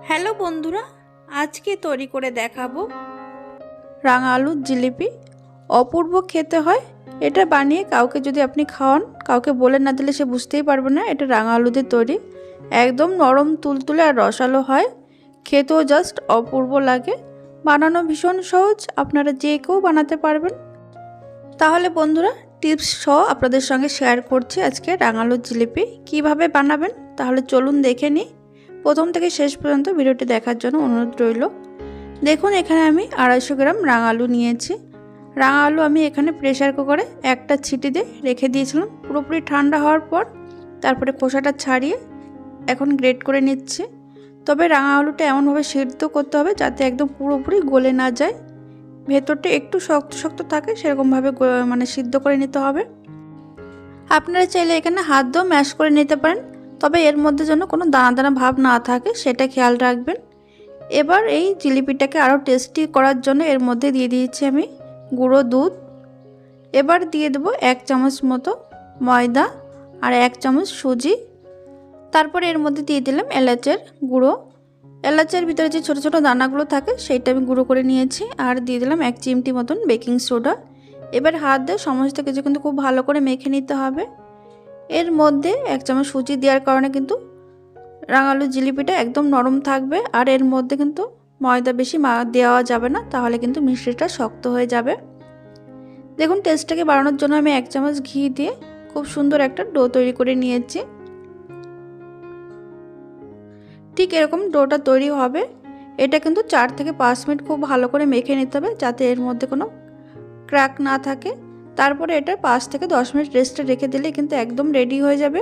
Hello বন্ধুরা, আজকে তৈরি করে দেখাবো রাঙা আলুর জিলিপি। অপূর্ব খেতে হয়। এটা বানিয়ে কাউকে যদি আপনি খাওয়ান, কাউকে বলে না দিলে সে বুঝতেই পারবে না এটা রাঙা আলুদের তৈরি। একদম নরম তুলতুলে আর রসালো হয়, খেতেও জাস্ট অপূর্ব লাগে। বানানো ভীষণ সহজ, আপনারা যে কেউ বানাতে পারবেন। তাহলে বন্ধুরা, টিপস সহ আপনাদের সঙ্গে শেয়ার করছি আজকে রাঙা আলুর জিলিপি কিভাবে বানাবেন। তাহলে চলুন দেখে নিই। প্রথম থেকে শেষ পর্যন্ত ভিডিওটি দেখার জন্য অনুরোধ রইল। দেখুন, এখানে আমি 250 গ্রাম রাঙা আলু নিয়েছি। রাঙা আলু আমি এখানে প্রেসার কুকারে একটা সিটি দিয়ে রেখে দিয়েছিলাম। পুরোপুরি ঠান্ডা হওয়ার পর তারপরে খোসাটা ছাড়িয়ে এখন গ্রেট করে নিচ্ছি। তবে রাঙা আলুটা এমনভাবে সিদ্ধ করতে হবে যাতে একদম পুরোপুরি গলে না যায়, ভেতরটা একটু শক্ত শক্ত থাকে, সেরকমভাবে সিদ্ধ করে নিতে হবে। আপনারা চাইলে এখানে হাত দিয়েও ম্যাশ করে নিতে পারেন, তবে এর মধ্যে যেন কোনো দানা দানা ভাব না থাকে সেটা খেয়াল রাখবেন। এবার এই জিলিপিটাকে আরও টেস্টি করার জন্য এর মধ্যে দিয়ে দিয়েছি আমি গুঁড়ো দুধ। এবার দিয়ে দেবো 1 চামচ মতো ময়দা আর 1 চামচ সুজি। তারপরে এর মধ্যে দিয়ে দিলাম এলাচের গুঁড়ো। এলাচের ভিতরে যে ছোটো ছোটো দানাগুলো থাকে সেইটা আমি গুঁড়ো করে নিয়েছি। আর দিয়ে দিলাম 1 চিমটি মতন বেকিং সোডা। এবার হাত দিয়ে সমস্ত কিছু কিন্তু খুব ভালো করে মেখে নিতে হবে। এর মধ্যে 1 চামচ সুজি দেওয়ার কারণে কিন্তু রাঙালু জিলিপিটা একদম নরম থাকবে। আর এর মধ্যে কিন্তু ময়দা বেশি দেওয়া যাবে না, তাহলে কিন্তু মিষ্টিটা শক্ত হয়ে যাবে। দেখুন, টেস্টটাকে বাড়ানোর জন্য আমি 1 চামচ ঘি দিয়ে খুব সুন্দর একটা ডো তৈরি করে নিয়েছি। ঠিক এরকম ডোটা তৈরি হবে। এটা কিন্তু 4 থেকে 5 মিনিট খুব ভালো করে মেখে নিতে হবে যাতে এর মধ্যে কোনো ক্র্যাক না থাকে। তারপরে এটা 5 থেকে 10 মিনিট রেস্টে রেখে দিলে কিন্তু একদম রেডি হয়ে যাবে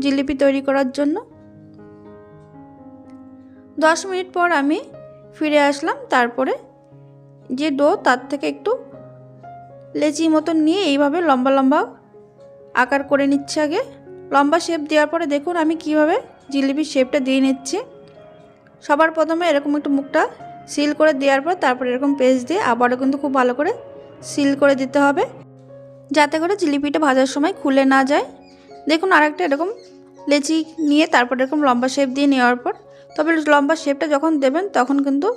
জিলিপি তৈরি করার জন্য। 10 মিনিট পর আমি ফিরে আসলাম। তারপরে যে ডো তার থেকে একটু লেচি মতন নিয়ে এইভাবে লম্বা লম্বা আকার করে নিচ্ছে। আগে লম্বা শেপ দেওয়ার পরে দেখুন আমি কিভাবে জিলিপির শেপটা দিয়ে নিচ্ছি। সবার প্রথমে এরকম একটু মুখটা সিল করে দেওয়ার পর তারপরে এরকম পেস্ট দিয়ে আবারও কিন্তু খুব ভালো করে সিল করে দিতে হবে যাতে করে জিলিপিটা ভাজার সময় খুলে না যায়। দেখুন, আরেকটা এরকম লেচি নিয়ে তারপর এরকম লম্বা শেপ দিয়ে নেওয়ার পর, তবে লম্বা শেপটা যখন দেবেন তখন কিন্তু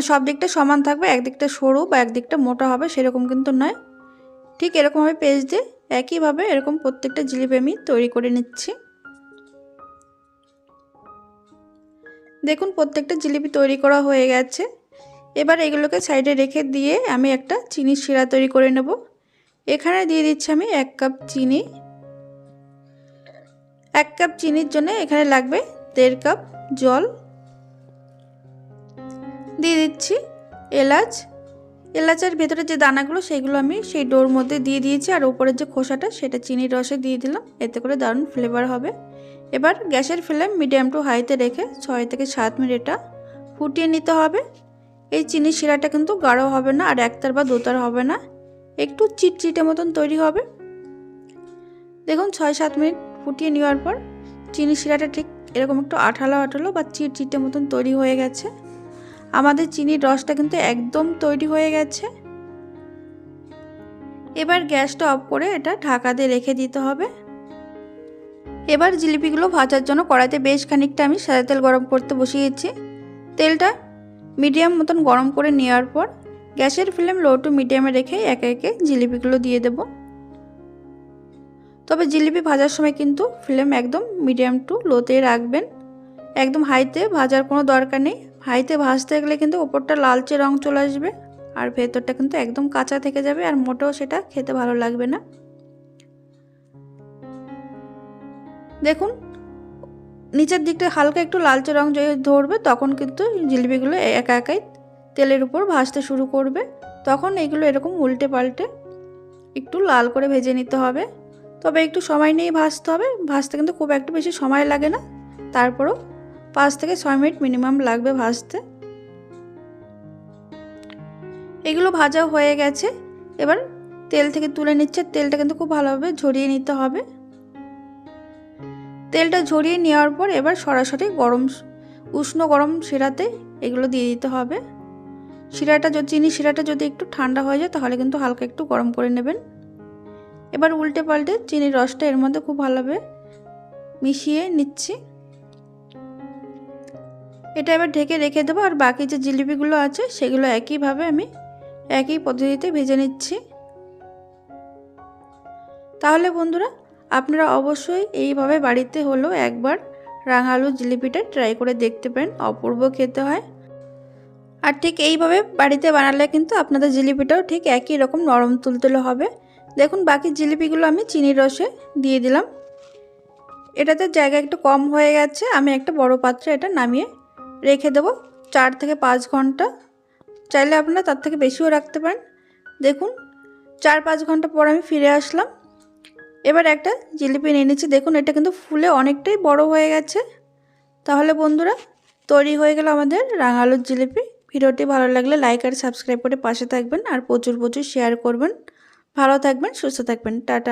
সব দিকটা সমান থাকবে, একদিকটা সরু বা একদিকটা মোটা হবে সেরকম কিন্তু নয়। ঠিক এরকমভাবে পেস্ট দিয়ে একইভাবে এরকম প্রত্যেকটা জিলিপি আমি তৈরি করে নিচ্ছি। দেখুন, প্রত্যেকটা জিলিপি তৈরি করা হয়ে গেছে। এবার এগুলোকে সাইডে রেখে দিয়ে আমি একটা চিনির শিরা তৈরি করে নেব। এখানে দিয়ে দিচ্ছি আমি 1 কাপ চিনি। 1 কাপ চিনির জন্য এখানে লাগবে 1.5 কাপ জল। দিয়ে দিচ্ছি এলাচ। এলাচের ভেতরে যে দানাগুলো সেগুলো আমি সেই ডোর মধ্যে দিয়ে দিয়েছি, আর উপরের যে খোসাটা সেটা চিনির রসে দিয়ে দিলাম, এতে করে দারুণ ফ্লেভার হবে। এবার গ্যাসের ফ্লেম মিডিয়াম টু হাইতে রেখে 6 থেকে 7 মিনিট এটা ফুটিয়ে নিতে হবে। এই চিনির শিরাটা কিন্তু গাঢ় হবে না আর একতার বা দুতার হবে না, একটু চিটচিটে মতন তৈরি হবে। দেখুন, 6-7 মিনিট ফুটিয়ে নেওয়ার পর চিনি শিরাটা ঠিক এরকম একটু আঠালো আঠালো বা চিটচিটে মতন তৈরি হয়ে গেছে। আমাদের চিনির রসটা কিন্তু একদম তৈরি হয়ে গেছে। এবার গ্যাসটা অফ করে এটা ঢাকা দিয়ে রেখে দিতে হবে। এবার জিলিপিগুলো ভাজার জন্য কড়াইতে বেশ খানিকটা আমি সাদা তেল গরম করতে বসিয়েছি। তেলটা মিডিয়াম মতন গরম করে নেওয়ার পর গ্যাসের ফ্লেম লো টু মিডিয়ামে রেখে একে একে জিলিপিগুলো দিয়ে দেব। তবে জিলিপি ভাজার সময় কিন্তু ফ্লেম একদম মিডিয়াম টু লোতে রাখবেন, একদম হাইতে ভাজার কোনো দরকার নেই। হাইতে ভাজতে গেলে কিন্তু ওপরটা লালচে রং চলে আসবে আর ভেতরটা কিন্তু একদম কাঁচা থেকে যাবে, আর মোটেও সেটা খেতে ভালো লাগবে না। দেখুন, নিচের দিকটা হালকা একটু লালচে রং ধরবে তখন কিন্তু জিলিপিগুলো একা একাই তেলের উপর ভাজতে শুরু করবে। তখন এগুলো এরকম উল্টে পাল্টে একটু লাল করে ভেজে নিতে হবে। তবে একটু সময় নিয়ে ভাজতে হবে, ভাজতে কিন্তু খুব একটা বেশি সময় লাগে না, তারপরও 5 থেকে 6 মিনিট মিনিমাম লাগবে ভাজতে। এগুলো ভাজা হয়ে গেছে। এবার তেল থেকে তুলে নিচ্ছে। তেলটা কিন্তু খুব ভালোভাবে ঝরিয়ে নিতে হবে। তেলটা ঝরিয়ে নেওয়ার পর এবার সরাসরি উষ্ণ গরম শিরাতে এগুলো দিয়ে দিতে হবে। চিনি শিরাটা যদি একটু ঠান্ডা হয়ে যায় তাহলে কিন্তু হালকা একটু গরম করে নেবেন। এবার উল্টে পাল্টে চিনির রসটা এর মধ্যে খুব ভালোভাবে মিশিয়ে নিচ্ছি। এটা এবার ঢেকে রেখে দেবো। আর বাকি যে জিলিপিগুলো আছে সেগুলো একইভাবে আমি একই পদ্ধতিতে ভেজে নিচ্ছি। তাহলে বন্ধুরা আপনারা অবশ্যই এইভাবে বাড়িতে হলেও একবার রাঙা আলুর জিলিপিটা ট্রাই করে দেখতে পারেন, অপূর্ব খেতে হয়। আর ঠিক এইভাবে বাড়িতে বানালে কিন্তু আপনাদের জিলিপিটাও ঠিক একই রকম নরম তুলতুলে হবে। দেখুন বাকি জিলিপিগুলো আমি চিনির রসে দিয়ে দিলাম। এটাতে জায়গা একটু কম হয়ে গেছে, আমি একটা বড় পাত্রে এটা নামিয়ে রেখে দেবো 4 থেকে 5 ঘন্টা। চাইলে আপনারা তার থেকে বেশিও রাখতে পারেন। দেখুন 4-5 ঘন্টা পর আমি ফিরে আসলাম। এবার একটা জিলিপি নিয়ে নিচ্ছি। দেখুন এটা কিন্তু ফুলে অনেকটাই বড় হয়ে গেছে। তাহলে বন্ধুরা তৈরি হয়ে গেল আমাদের রাঙা আলুর জিলিপি। ভিডিওটি ভালো লাগলে লাইক আর সাবস্ক্রাইব করে পাশে থাকবেন আর প্রচুর শেয়ার করবেন। ভালো থাকবেন, সুস্থ থাকবেন। টাটা।